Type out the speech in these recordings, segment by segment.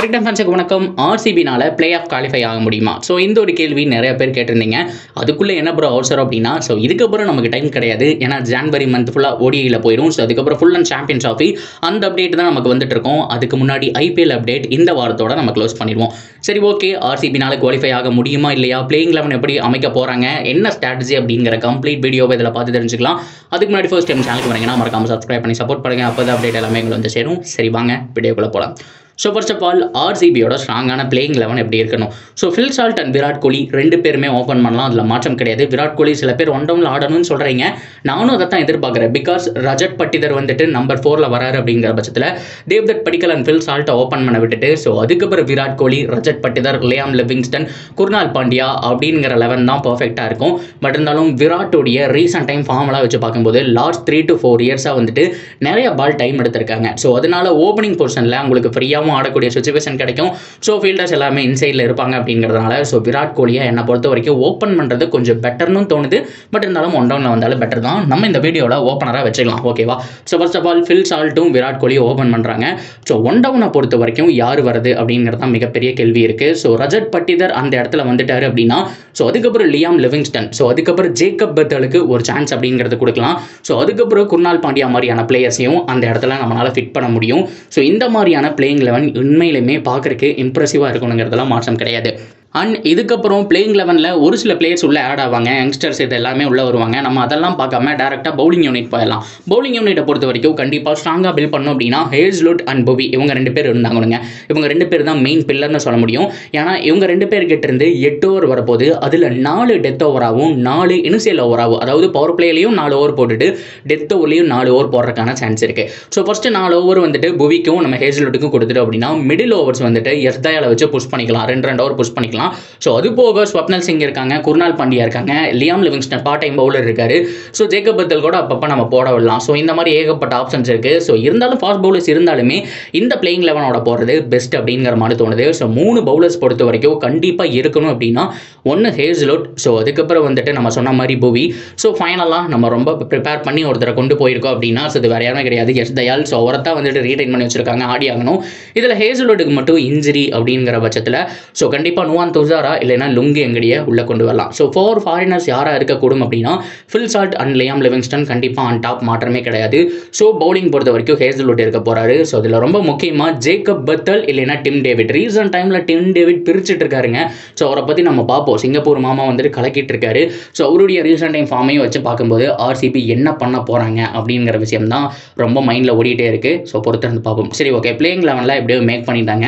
Cricket ஃபேன்ஸுக்கு வணக்கம். ஆர்சிபினால play off qualify ஆக முடியுமா? ஸோ இந்த ஒரு கேள்வி நிறைய பேர் கேட்டிருந்தீங்க. அதுக்குள்ளே என்ன ப்ரோ அவசரம் அப்படின்னா, ஸோ இதுக்கப்புறம் நமக்கு டைம் கிடையாது. ஏன்னா ஜான்வரி மந்த் ஃபுல்லாக ஓடிஐயில் போயிடும். ஸோ அதுக்கப்புறம் ஃபுல் அண்ட் சாம்பியன்ஸ் ட்ராஃபி அந்த அப்டேட் தான் நமக்கு வந்துட்டு இருக்கோம். அதுக்கு முன்னாடி ஐபிஎல் அப்டேட் இந்த வாரத்தோட நம்ம க்ளோஸ் பண்ணிடுவோம். சரி, ஓகே, ஆர்சிபினால குவாலிஃபை ஆக முடியுமா இல்லையா, பிளேயிங் 11 எப்படி அமைக்க போகிறாங்க, என்ன ஸ்ட்ராட்டஜி அப்படிங்கிற கம்ப்ளீட் வீடியோவை இதில் பார்த்து தெரிஞ்சுக்கலாம். அதுக்கு முன்னாடி ஃபர்ஸ்ட் டைம் சேனலுக்கு வரீங்கன்னா மறக்காம சப்ஸ்கிரைப் பண்ணி சப்போர்ட் பண்ணுங்க. அப்போ தான் அப்டேட் எல்லாமே எங்களுக்கு வந்து சேரும். சரி, வாங்க வீடியோக்குள்ளே போகலாம். ஸோ ஃபர்ஸ்ட் ஆஃப் ஆல் ஆர்சிபியோட ஸ்ட்ராங்கான பிளேயிங் 11 எப்படி இருக்கணும்? So Phil Salt and Virat Kohli ரெண்டு பேருமே ஓப்பன் பண்ணலாம், அதில் மாற்றம் கிடையாது. விராட் கோலி சில பேர் ஒன் டவுனில் ஆடணும்னு சொல்கிறீங்க, நானும் அதை தான் எதிர்பார்க்குறேன். பிகாஸ் ரஜத் பட்டிதர் வந்துட்டு நம்பர் 4 வராரு அப்படிங்கிற பட்சத்தில் தேவ்தத் படிக்கல் அண்ட் ஃபில் சால்ட்டை ஓப்பன் பண்ண விட்டுட்டு, ஸோ அதுக்கப்புறம் விராட் கோலி, ரஜத் பட்டிதர், லியாம் லிவிங்ஸ்டன், குர்னால் பாண்டியா அப்படிங்கிற 11 தான் பர்ஃபெக்டாக இருக்கும். பட் இருந்தாலும் விராட்டோடைய ரீசன்ட் டைம் ஃபார்மெலாம் வச்சு பார்க்கும்போது லாஸ்ட் 3 to 4 இயர்ஸாக வந்துட்டு நிறைய பால் டைம் எடுத்திருக்காங்க. ஸோ அதனால ஓப்பனிங் பொசிஷனில் உங்களுக்கு ஃப்ரீயாகவும் ஆடக்கூடிய சுச்சுவேஷன் கிடைக்கும். ஸோ ஃபீல்டர்ஸ் எல்லாமே இன்சைடில் இருப்பாங்க அப்படிங்கிறதுனால ஸோ விராட் கோலியை என்னை பொறுத்த வரைக்கும் ஓப்பன் பண்ணுறது கொஞ்சம் பெட்டர்னு தோணுது. பட் இருந்தாலும் ஒன் டவுனில் வந்தாலும் பெட்டர் தான். நம்ம இந்த வீடியோவில் ஓப்பனராக வச்சுக்கலாம், ஓகேவா? So first of all Phil சால்ட்டும் விராட் கோலியும் ஓப்பன் பண்ணுறாங்க. ஸோ ஒன் டவுனை பொறுத்த வரைக்கும் யார் வருது அப்படிங்கிறது தான் மிகப்பெரிய கேள்வி இருக்குது. ஸோ ரஜத் பட்டிதர் அந்த இடத்துல வந்துட்டாரு அப்படின்னா, ஸோ அதுக்கப்புறம் லியாம் லிவிங்ஸ்டன், ஸோ அதுக்கப்புறம் ஜேக்கப் பெத்தலுக்கு ஒரு சான்ஸ் அப்படிங்கிறது கொடுக்கலாம். ஸோ அதுக்கப்புறம் குர்னால் பாண்டியா மாதிரியான பிளேயர்ஸையும் அந்த இடத்துல நம்மளால் ஃபிட் பண்ண முடியும். ஸோ இந்த மாதிரியான பிளேயிங் 11 உண்மையிலுமே பார்க்குறதுக்கு இம்ப்ரெசிவாக இருக்கணுங்கிறதுலாம் மாற்றம் கிடையாது. அண்ட் இதுக்கப்புறம் பிளேயிங் 11ல் ஒரு சில பிளேயர்ஸ் உள்ளே ஆட் ஆவாங்க, யங்ஸ்டர்ஸ் இது எல்லாமே உள்ளே வருவாங்க. நம்ம அதெல்லாம் பார்க்காம டேரெக்டாக பவுலிங் யூனிட் போயிடலாம். பவுலிங் யூனிட்டை பொறுத்த வரைக்கும் கண்டிப்பாக ஸ்ட்ராங்காக பில்ட் பண்ணணும் அப்படின்னா ஹேஸ்லுட் அண்ட் புவி இவங்க 2 பேர் இருந்தாங்க. இவங்க 2 பேர் தான் மெயின் பில்லர்னு சொல்ல முடியும். ஏன்னா இவங்க 2 பேர்கிட்ட இருந்து 8 ஓவர் வரப்போது, அதில் 4 டெத் ஓவராகவும் 4 இனிஷியல் ஓவராகவும், அதாவது பவர் பிளேலையும் 4 ஓவர் போட்டுட்டு டெத் ஓவர்லையும் 4 ஓவர் போடுறதுக்கான சான்ஸ் இருக்குது. ஸோ ஃபஸ்ட்டு 4 ஓவர் வந்துட்டு புவிக்கும் நம்ம ஹேஸ்லுட்டுக்கும் கொடுத்துட்டு அப்படின்னா மிடில் ஓவர்ஸ் வந்துட்டு எஸ்தயால வச்சு புஷ் பண்ணிக்கலாம், 2 ஓவர் புஷ் பண்ணிக்கலாம். ஸோ அது போக ஸ்வப்னல் சிங் இருக்காங்க, குர்னால் பாண்டியா இருக்காங்க, Liam Livingstone part time bowler இருக்காரு. ஸோ ஜேக்கப் பெத்தல் கூட அப்பப்போ நம்ம போட விடலாம். ஸோ இந்த மாதிரி ஏகப்பட்ட ஆப்ஷன்ஸ் இருக்குது. ஸோ இருந்தாலும் ஃபாஸ்ட் பவுலர்ஸ் இருந்தாலுமே இந்த பிளேயிங் 11ஓட போகிறது பெஸ்ட் அப்படிங்கிற மாதிரி தோணுது. ஸோ 3 பவுலர்ஸ் பொறுத்த வரைக்கும் கண்டிப்பாக இருக்கணும் அப்படின்னா ஒன்று ஹேஸ்லுட், ஸோ அதுக்கப்புறம் வந்துட்டு நம்ம சொன்ன மாதிரி புவி. ஸோ ஃபைனலாக நம்ம ரொம்ப ப்ரிப்பேர் பண்ணி ஒருத்தரை கொண்டு போயிருக்கோம் அப்படின்னா ஸோ இது வேற யாருமே கிடையாது, எஸ் தயால். ஸோ அவரை தான் வந்துட்டு ரீடைன் பண்ணி வச்சிருக்காங்க, ஆடி ஆகணும். இதில் ஹேஸ்லுட்டுக்கு மட்டும் இன்ஜுரி அப்படிங்கிற பட்சத்தில் ஸோ கண்டிப்பாக நுவான் துஷாரா இல்லைனா லுங்கி எங்கடியை உள்ளே கொண்டு வரலாம். ஸோ 4 ஃபாரினர்ஸ் யாராக இருக்கக்கூடும் அப்படின்னா Phil Salt and Liam Livingstone கண்டிப்பாக ஆன் டாப், மாற்றமே கிடையாது. ஸோ பவுலிங் பொறுத்த வரைக்கும் ஹேஸ்லுட் இருக்க போகிறாரு. ஸோ இதில் ரொம்ப முக்கியமாக ஜேக்கப் பெத்தல் இல்லைனா டிம் டேவிட். ரீசன்ட் டைமில் டிம் டேவிட் பிரிச்சுட்டு இருக்காருங்க. ஸோ அவரை பற்றி நம்ம பார்ப்போம். சிங்கப்பூர் மாமா வந்துட்டு கலக்கிட்டு இருக்காரு. ஸோ அவருடைய ரீசன்ட் டைம் ஃபார்மையும் வச்சு பார்க்கும்போது ஆர்சிபி என்ன பண்ண போகிறாங்க அப்படிங்கிற விஷயம் தான் ரொம்ப மைண்டில் ஓடிட்டே இருக்குது. ஸோ பொறுத்திருந்து பார்ப்போம். சரி, ஓகே, பிளேயிங் 11ல் எப்படியோ மேக் பண்ணிட்டாங்க.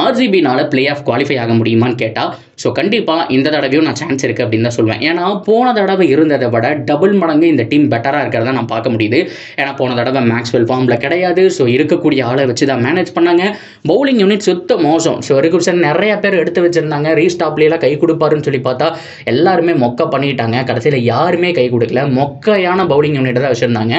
ஆர்சிபினால பிளே ஆஃப் குவாலிஃபை ஆக முடியுமான்னு கேட்டால் ஸோ கண்டிப்பாக இந்த தடவையும் நான் சான்ஸ் இருக்குது அப்படின்னு தான் சொல்லுவேன். ஏன்னா போன தடவை இருந்ததை விட டபுள் மடங்கு இந்த டீம் பெட்டராக இருக்கிறத நான் பார்க்க முடியுது. ஏன்னா போன தடவை மேக்ஸ்வெல் ஃபார்மில் கிடையாது. ஸோ இருக்கக்கூடிய ஆளை வச்சு தான் மேனேஜ் பண்ணாங்க. பவுலிங் யூனிட் சுத்த மோசம். ஸோ ரிகுப்சன் நிறைய பேர் எடுத்து வச்சுருந்தாங்க, ரீஸ்டாப்லாம் கை கொடுப்பாருன்னு சொல்லி பார்த்தா எல்லாருமே மொக்க பண்ணிட்டாங்க. கடைசியில் யாருமே கை கொடுக்கல, மொக்கையான பவுலிங் யூனிட்டை தான் வச்சுருந்தாங்க.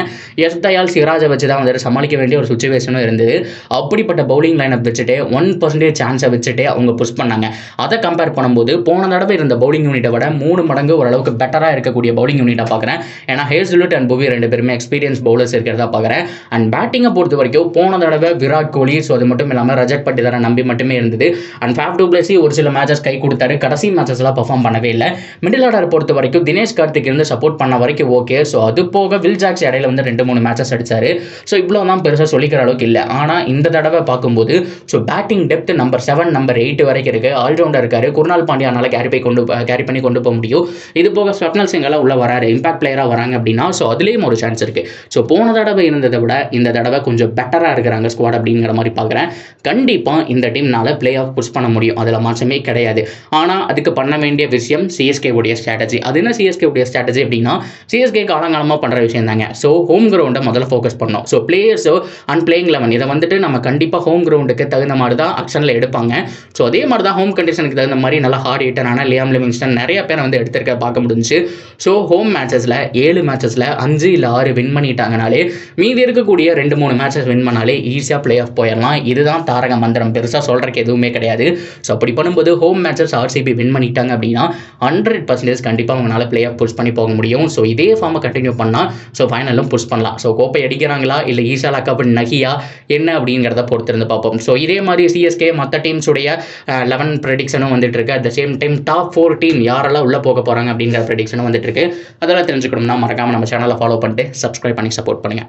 எஸ் தயால் சிராஜை வச்சு தான் வந்துட்டு சமாளிக்க வேண்டிய ஒரு சுச்சுவேஷனும் இருந்தது. அப்படிப்பட்ட பவுலிங் லைனப் வச்சுட்டு 1% சான்ஸை வச்சுட்டு அவங்க புஷ் பண்ணாங்க. அதை கம்பேர் பண்ணும்போது போன தடவை இருந்த பவுலிங் யூனிட்டை விட 3 மடங்கு ஓரளவுக்கு பெட்டராக இருக்கக்கூடிய பவுலிங் யூனிட்டை பார்க்குறேன். ஏன்னா ஹேஸ்லுட் அண்ட் புவி 2 பேருமே எக்ஸ்பீரியன்ஸ் பவுலர்ஸ் இருக்கிறதா பார்க்குறேன். அண்ட் பேட்டிங்கை பொறுத்த வரைக்கும் போன தடவை விராட் கோலி, ஸோ அது மட்டும் இல்லாமல் ரஜத் பட்டிதரை நம்பி மட்டுமே இருந்தது. அண்ட் ஃபேஃப் டு பிளேஸி ஒரு சில மேட்சஸ் கை கொடுத்தாரு, கடைசி மேட்சஸ்லாம் பர்ஃபார்ம் பண்ணவே இல்லை. மிடில் ஆர்டர் பொறுத்த வரைக்கும் தினேஷ் கார்த்திக் இருந்து சப்போர்ட் பண்ண வரைக்கும் ஓகே. ஸோ அது போக வில் ஜாக்ஸ் இடையில வந்து 2-3 மேட்சஸ் அடிச்சாரு. ஸோ இவ்வளோ தான் பெருசாக சொல்லிக்கிற அளவுக்கு இல்லை. ஆனால் இந்த தடவை பார்க்கும்போது so batting depth number 7 number 8 வரைக்கும் இருக்குது. ஆல்ரவுண்டர் இருக்காரு. குர்னால் பாண்டியானால கேரி பண்ணி கொண்டு போக முடியும். இது போக ஸ்வப்னல் சிங்கெல்லாம் உள்ள வராரு, இம்பாக்ட் பிளேயராக வராங்க அப்படின்னா ஸோ அதுலேயும் ஒரு சான்ஸ் இருக்குது. ஸோ போன தடவை இருந்ததை விட இந்த தடவை கொஞ்சம் பெட்டராக இருக்கிறாங்க ஸ்குவாட் அப்படிங்கிற மாதிரி பார்க்குறேன். கண்டிப்பாக இந்த டீம்னால பிளே ஆஃப் புஷ் பண்ண முடியும், அதில் மாற்றமே கிடையாது. ஆனால் அதுக்கு பண்ண வேண்டிய விஷயம் சிஎஸ்கே உடைய ஸ்ட்ராட்டஜி. அது என்ன சிஎஸ்கே உடைய ஸ்ட்ராட்டஜி அப்படின்னா சிஎஸ்கே காலங்காலமாக பண்ணுற விஷயம் தாங்க. ஸோ ஹோம் கிரவுண்டை முதல்ல ஃபோக்கஸ் பண்ணோம். ஸோ பிளேயர்ஸோ அண்ட் பிளேயிங் 11 இதை வந்துட்டு நம்ம கண்டிப்பாக ஹோம் கிரவுண்டுக்கு தகுந்த மாதிரி தான் ஆக்ஷனில் எடுப்பாங்க. ஸோ அதே மாதிரி தான் ஹோம் கண்டிஷனுக்கு தகுந்த அந்த மாதிரி நல்லா ஹார்ட் ஹிட்டரான லியாம் லிவிங்ஸ்டன் நிறைய பேரை வந்து எடுத்திருக்க பார்க்க முடிஞ்சுச்சு. ஸோ ஹோம் மேட்சஸில் 7 மேட்சஸில் 5 இல்லை 6 வின் பண்ணிட்டாங்கனாலே மீதி இருக்கக்கூடிய 2-3 மேட்சஸ் வின் பண்ணாலே ஈஸியாக பிளே ஆஃப் போயிடலாம். இதுதான் தாரக மந்திரம், பெருசாக சொல்கிறக்கு எதுவுமே கிடையாது. ஸோ அப்படி பண்ணும்போது ஹோம் மேட்சஸ் ஆர்சிபி வின் பண்ணிட்டாங்க அப்படின்னா 100% கண்டிப்பாக அவங்களால பிளே ஆஃப் புஷ் பண்ணி போக முடியும். ஸோ இதே ஃபார்மை கண்டினியூ பண்ணால் ஸோ ஃபைனலும் புஷ் பண்ணலாம். ஸோ கோப்பை அடிக்கிறாங்களா இல்லை ஈசாலா கப் நகியா என்ன அப்படிங்கிறத பொறுத்திருந்து பார்ப்போம். ஸோ இதே மாதிரி சிஎஸ்கே மற்ற டீம்ஸுடைய 11 ப்ரெடிக்ஷனும் வந்துட்டு இருக்கு. At the same time top 4 team யாரெல்லாம் உள்ள போக போகிறாங்க அப்படிங்கிற ப்ரெடிக்ஷனும் வந்துட்டு இருக்கு. அதெல்லாம் தெரிஞ்சுக்கணும்னா மறக்காம நம்ம சேனலை ஃபாலோ பண்ணிட்டு சப்ஸ்கிரைப் பண்ணி சப்போர்ட் பண்ணுங்க.